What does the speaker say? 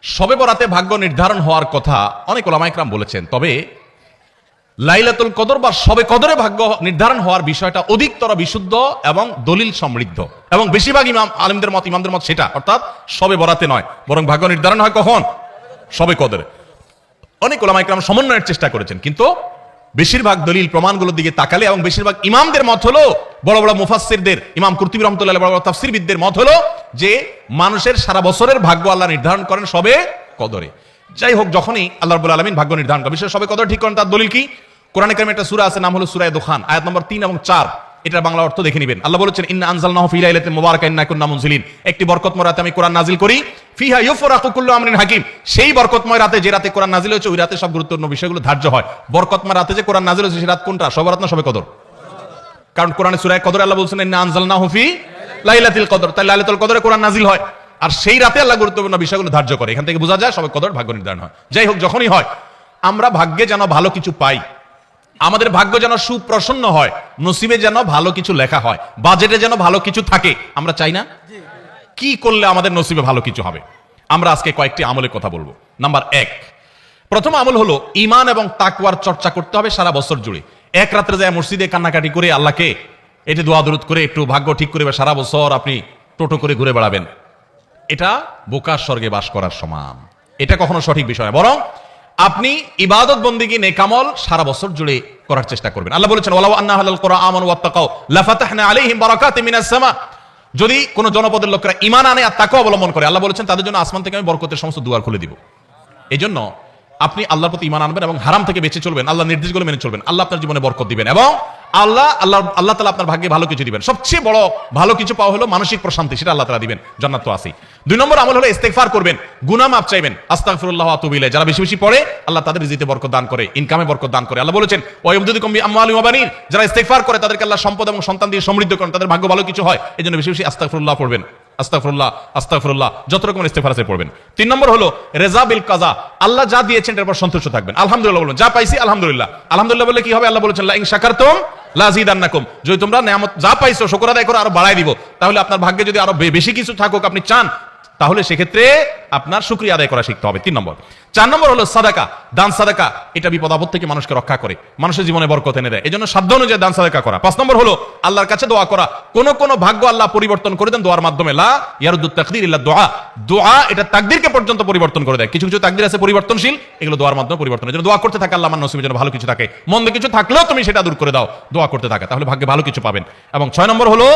শবে বরাতে ভাগ্য নির্ধারণ হওয়ার কথা অনেক ওলামা ইকরাম বলেছেন, তবে লাইলাতুল কদর বা শবে কদরে ভাগ্য নির্ধারণ হওয়ার বিষয়টা অধিকতর বিশুদ্ধ এবং দলিল সমৃদ্ধ, এবং বেশিরভাগ ইমামদের মত সেটা, অর্থাৎ শবে বরাতে নয়, বরং ভাগ্য নির্ধারণ হয় কখন? শবে কদরে। অনেক ওলামা ইকরাম সমন্বয়ের চেষ্টা করেছেন, কিন্তু বেশিরভাগ দলিল প্রমাণগুলোর দিকে তাকালে এবং বেশিরভাগ ইমামদের মত হলো, বড় বড় মুফাসসিরদের, ইমাম কুরতুবী রাহমাতুল্লাহ, বড় বড় তাফসীরবিদদের মত হলো যে মানুষের সারা বছরের ভাগ্য আল্লাহ নির্ধারণ করেন শবে কদরে। যাই হোক, যখনই আল্লাহ রাব্বুল আলামিন ভাগ্য নির্ধারণ করেন, বিশেষ শবে কদর ঠিক করেন, তার দলিল কি? কোরআনে কারিমে একটা সূরা আছে, নাম হলো সূরা দুখান, আয়াত নম্বর 3 এবং 4। এটার বাংলা অর্থ দেখে নেবেন। আল্লাহ বলেছেন, ইন্না আনজালনাহু ফি লাইলাতিন মুবারাকাতিন ইন্না কুন্না মুনজিলিন। একটি বরকতময় রাতে আমি কোরআন নাজিল করি, ফিহা ইউফরাকু কুল্লু আমরিন হাকিম। সেই বরকতময় রাতে, যে রাতে কোরআন নাজিল হয়েছে, ওই রাতে সব গুরুত্বপূর্ণ বিষয়গুলো ধার্য হয়। বরকতময় রাতে যে কোরআন নাজিল হয়েছে, সেই রাত কোনটা? শবে বরাত না শবে কদর? কারণ কোরআনে সূরা কদরে আল্লাহ বলেছেন, ইন্না আনজালনাহু ফি লাইলাতিল কদর, তাই লাইলাতুল কদরে কোরআন নাজিল হয়, আর সেই রাতে আল্লাহ গুরুত্বপূর্ণ বিষয়গুলো ধার্য করে। এখান থেকে বোঝা যায় শবে কদর ভাগ্য নির্ধারণ হয়। যাই হোক, যখনই হয়, আমরা ভাগ্যে যেন ভালো কিছু পাই, আমাদের ভাগ্য যেন সুপ্রসন্ন হয়, নসিবে যেন ভালো কিছু লেখা হয়, বাজেটে যেন ভালো কিছু থাকে, আমরা চাই না? কি করলে আমাদের নসিবে ভালো কিছু হবে? আমরা আজকে কয়েকটি আমলের কথা বলবো। নাম্বার 1, প্রথম আমল হলো ঈমান এবং তাকওয়ার চর্চা করতে হবে সারা বছর জুড়ে। এক রাত্রে যায় মসজিদে কান্নাকাটি করে আল্লাহকে এটি দোয়া দরুদ করে একটু ভাগ্য ঠিক করে সারা বছর আপনি টোটো করে ঘুরে বেড়াবেন, এটা বোকার স্বর্গে বাস করার সমান। এটা কখনো সঠিক বিষয় না, বরং আপনি ইবাদত বন্দেগী নেকামল সারা বছর জুড়ে করার চেষ্টা করবেন। আল্লাহ বলেছেন, ওয়ালাউ আন্না আহলাল কুরআ আমানু ওয়াত্তাকাউ লাফাতাহনা আলাইহিম বারাকাতিম মিনাস সামা। যদি কোন জনপদের লোকেরা ঈমান আনে আর তাকওয়া অবলম্বন করে, আল্লাহ বলেছেন তাদের জন্য আসমান থেকে আমি বরকতের সমস্ত দুয়ার খুলে দিব। এজন্য আপনি আল্লাহর প্রতি ঈমান আনবেন এবং হারাম থেকে বেঁচে চলবেন, আল্লাহর নির্দেশগুলো মেনে চলবেন, আল্লাহ আপনার জীবনে বরকত দিবেন এবং আল্লাহ তাআলা আপনার ভাগ্যে ভালো কিছু দিবেন। সবচেয়ে বড় ভালো কিছু পাওয়া হলো মানসিক প্রশান্তি, সেটা আল্লাহ তাআলা দিবেন, জান্নাত তো আছেই। 2 নম্বর আমল হলো ইস্তেগফার করবেন, গুনাহ মাফ চাইবেন, আস্তাগফিরুল্লাহ ওয়া আতুবু ইলাইহি। যারা বেশি বেশি পড়ে, আল্লাহ তাদের রিজিকে বরকত দান করে, ইনকামে বরকত দান করে। আল্লাহ বলেছেন, ওয়া ইউমদিদুকুম বিআমওয়ালিন ওয়া বানিন। যারা ইস্তেগফার করে, তাদেরকে আল্লাহ সম্পদ এবং সন্তান দিয়ে সমৃদ্ধ করেন, তাদের ভাগ্য ভালো কিছু হয়। এজন্য বেশি বেশি আস্তাগফিরুল্লাহ পড়বেন, আস্তাগফিরুল্লাহ আস্তাগফিরুল্লাহ, যত রকমের ইস্তেগফার আছে পড়বেন। 3 নম্বর হলো রেজা বিল কাজা, আল্লাহ যা দিয়েছেন এর উপর সন্তুষ্ট থাকবেন। আলহামদুলিল্লাহ বলুন, যা পাইছি আলহামদুলিল্লাহ। আলহামদুলিল্লাহ বলে কি হবে? আল্লাহ বলেছেন, লা ইন শাকারতুম লাযিদান্নাকুম, যদি তোমরা নিয়ামত যা পাইছো শুকর আদায় করে আরো বাড়াই দিব। তাহলে আপনার ভাগ্যে যদি আরো বেশি কিছু থাকুক আপনি চান, তাহলে সেক্ষেত্রে আপনার শুকরিয়া আদায় করা শিখতে হবে। 3 নম্বর। 4 নম্বর হলো সাদাকা, দান সাদাকা। এটা বিপদ আপদ থেকে মানুষকে রক্ষা করে, মানুষের জীবনে বরকত এনে দেয়, এজন্য সাধ্য অনুযায়ী দান সাদাকা করা। 5 নম্বর হলো আল্লাহর কাছে দোয়া করা। কোন ভাগ্য আল্লাহ পরিবর্তন করে দেন দোয়ার মাধ্যমে। লা ইয়ারুদ্দুত তাকদির ইল্লা দুআ, দোয়া এটা তাকদীরকে পর্যন্ত পরিবর্তন করে দেয়। কিছু কিছু তাকদীর আছে পরিবর্তনশীল, এগুলো দোয়ার মাধ্যমে পরিবর্তন। এজন্য দোয়া করতে থাকে, আল্লাহ আমার নসিবে যেন ভালো কিছু থাকে, মন্দ কিছু থাকলেও তুমি সেটা দূর করে দাও, দোয়া করতে থাকা, তাহলে ভাগ্যে ভালো কিছু পাবেন। এবং 6 নম্বর হলো